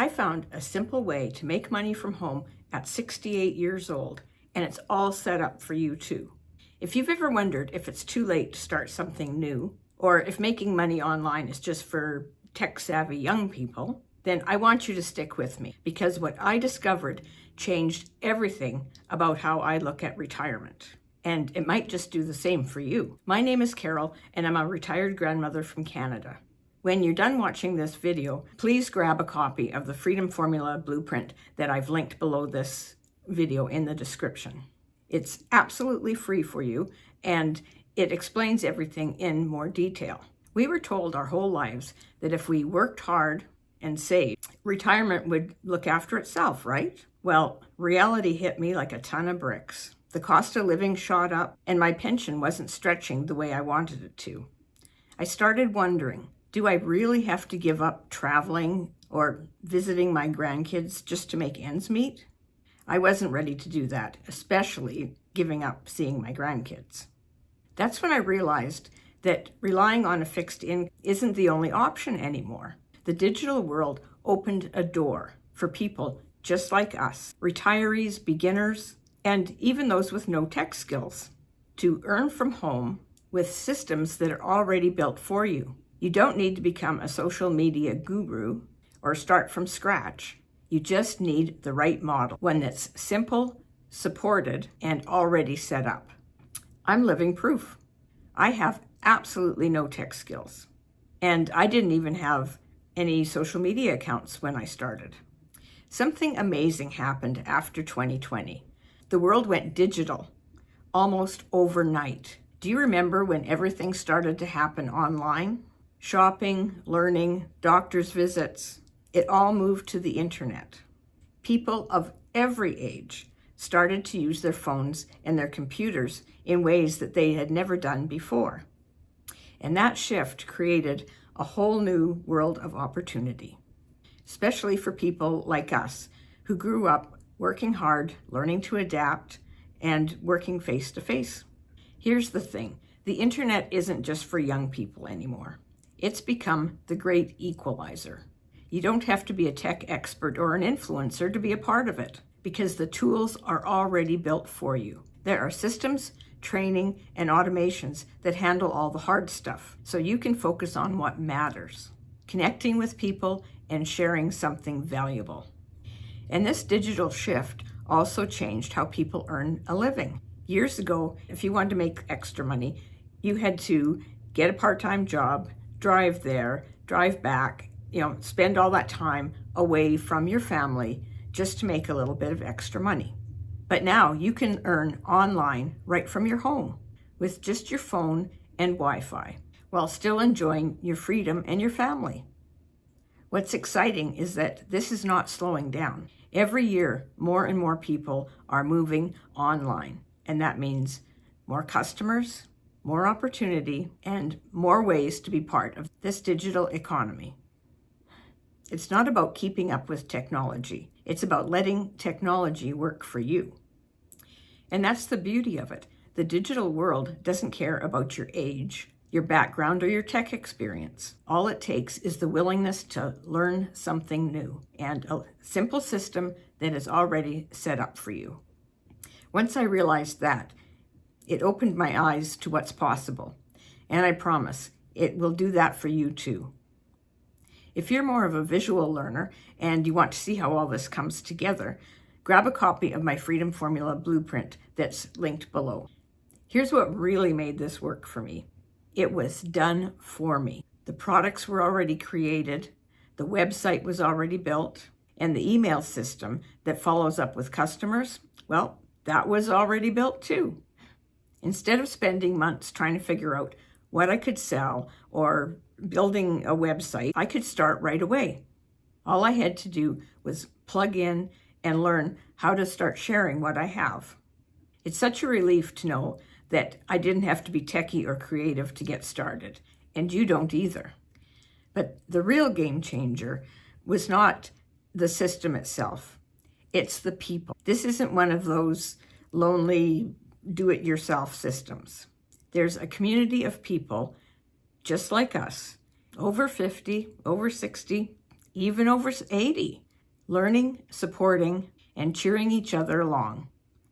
I found a simple way to make money from home at 68 years old, and it's all set up for you too. If you've ever wondered if it's too late to start something new, or if making money online is just for tech-savvy young people, then I want you to stick with me, because what I discovered changed everything about how I look at retirement. And it might just do the same for you. My name is Carol, and I'm a retired grandmother from Canada. When you're done watching this video, please grab a copy of the Freedom Formula Blueprint that I've linked below this video in the description. It's absolutely free for you, and it explains everything in more detail. We were told our whole lives that if we worked hard and saved, retirement would look after itself, right? Well, reality hit me like a ton of bricks. The cost of living shot up, and my pension wasn't stretching the way I wanted it to. I started wondering, do I really have to give up traveling or visiting my grandkids just to make ends meet? I wasn't ready to do that, especially giving up seeing my grandkids. That's when I realized that relying on a fixed income isn't the only option anymore. The digital world opened a door for people just like us, retirees, beginners, and even those with no tech skills, to earn from home with systems that are already built for you. You don't need to become a social media guru or start from scratch. You just need the right model, one that's simple, supported, and already set up. I'm living proof. I have absolutely no tech skills, and I didn't even have any social media accounts when I started. Something amazing happened after 2020. The world went digital almost overnight. Do you remember when everything started to happen online? Shopping, learning, doctor's visits, it all moved to the internet. People of every age started to use their phones and their computers in ways that they had never done before. And that shift created a whole new world of opportunity, especially for people like us who grew up working hard, learning to adapt, and working face-to-face. Here's the thing, the internet isn't just for young people anymore. It's become the great equalizer. You don't have to be a tech expert or an influencer to be a part of it, because the tools are already built for you. There are systems, training, and automations that handle all the hard stuff, so you can focus on what matters, connecting with people and sharing something valuable. And this digital shift also changed how people earn a living. Years ago, if you wanted to make extra money, you had to get a part-time job, drive there, drive back, spend all that time away from your family just to make a little bit of extra money. But now you can earn online right from your home with just your phone and Wi-Fi while still enjoying your freedom and your family. What's exciting is that this is not slowing down. Every year, more and more people are moving online, and that means more customers, more opportunity, and more ways to be part of this digital economy. It's not about keeping up with technology. It's about letting technology work for you. And that's the beauty of it. The digital world doesn't care about your age, your background, or your tech experience. All it takes is the willingness to learn something new and a simple system that is already set up for you. Once I realized that, it opened my eyes to what's possible. And I promise it will do that for you too. If you're more of a visual learner and you want to see how all this comes together, grab a copy of my Freedom Formula Blueprint that's linked below. Here's what really made this work for me. It was done for me. The products were already created, the website was already built, and the email system that follows up with customers, well, that was already built too. Instead of spending months trying to figure out what I could sell or building a website, I could start right away. All I had to do was plug in and learn how to start sharing what I have. It's such a relief to know that I didn't have to be techie or creative to get started, and you don't either. But the real game changer was not the system itself. It's the people. This isn't one of those lonely do-it-yourself systems. There's a community of people just like us, over 50, over 60, even over 80, learning, supporting, and cheering each other along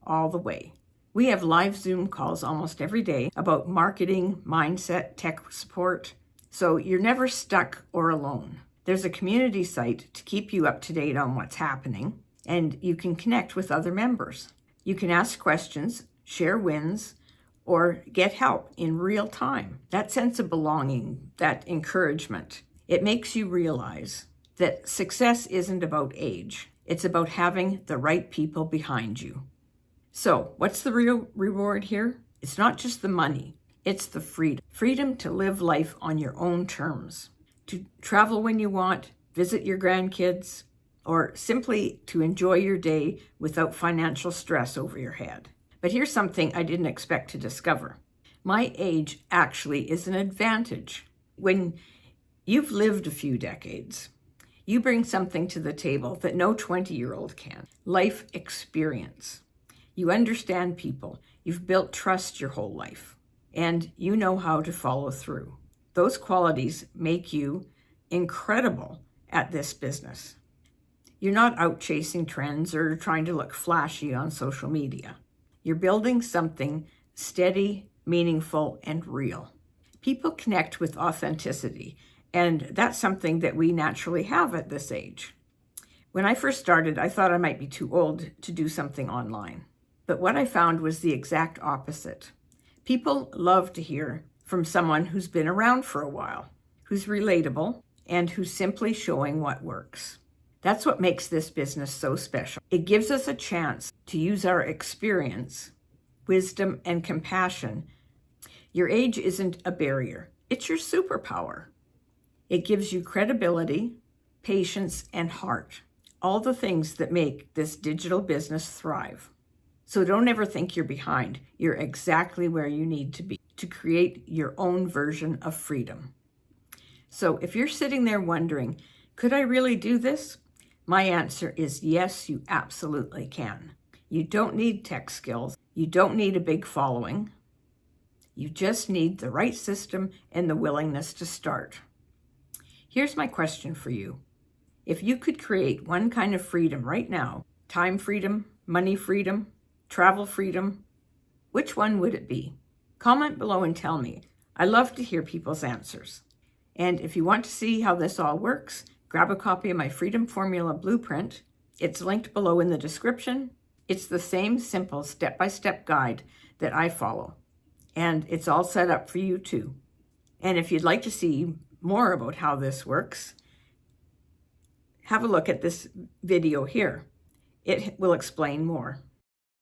all the way. We have live Zoom calls almost every day about marketing, mindset, tech support, so you're never stuck or alone. There's a community site to keep you up to date on what's happening, and you can connect with other members. You can ask questions, share wins, or get help in real time. That sense of belonging, that encouragement, it makes you realize that success isn't about age. It's about having the right people behind you. So, what's the real reward here? It's not just the money, it's the freedom. Freedom to live life on your own terms, to travel when you want, visit your grandkids, or simply to enjoy your day without financial stress over your head. But here's something I didn't expect to discover. My age actually is an advantage. When you've lived a few decades, you bring something to the table that no 20-year-old can. Life experience. You understand people. You've built trust your whole life, and you know how to follow through. Those qualities make you incredible at this business. You're not out chasing trends or trying to look flashy on social media. You're building something steady, meaningful, and real. People connect with authenticity, and that's something that we naturally have at this age. When I first started, I thought I might be too old to do something online. But what I found was the exact opposite. People love to hear from someone who's been around for a while, who's relatable, and who's simply showing what works. That's what makes this business so special. It gives us a chance to use our experience, wisdom, and compassion. Your age isn't a barrier. It's your superpower. It gives you credibility, patience, and heart, all the things that make this digital business thrive. So don't ever think you're behind. You're exactly where you need to be to create your own version of freedom. So if you're sitting there wondering, could I really do this? My answer is yes, you absolutely can. You don't need tech skills. You don't need a big following. You just need the right system and the willingness to start. Here's my question for you. If you could create one kind of freedom right now, time freedom, money freedom, travel freedom, which one would it be? Comment below and tell me. I love to hear people's answers. And if you want to see how this all works, grab a copy of my Freedom Formula Blueprint. It's linked below in the description. It's the same simple step-by-step guide that I follow. And it's all set up for you too. And if you'd like to see more about how this works, have a look at this video here. It will explain more.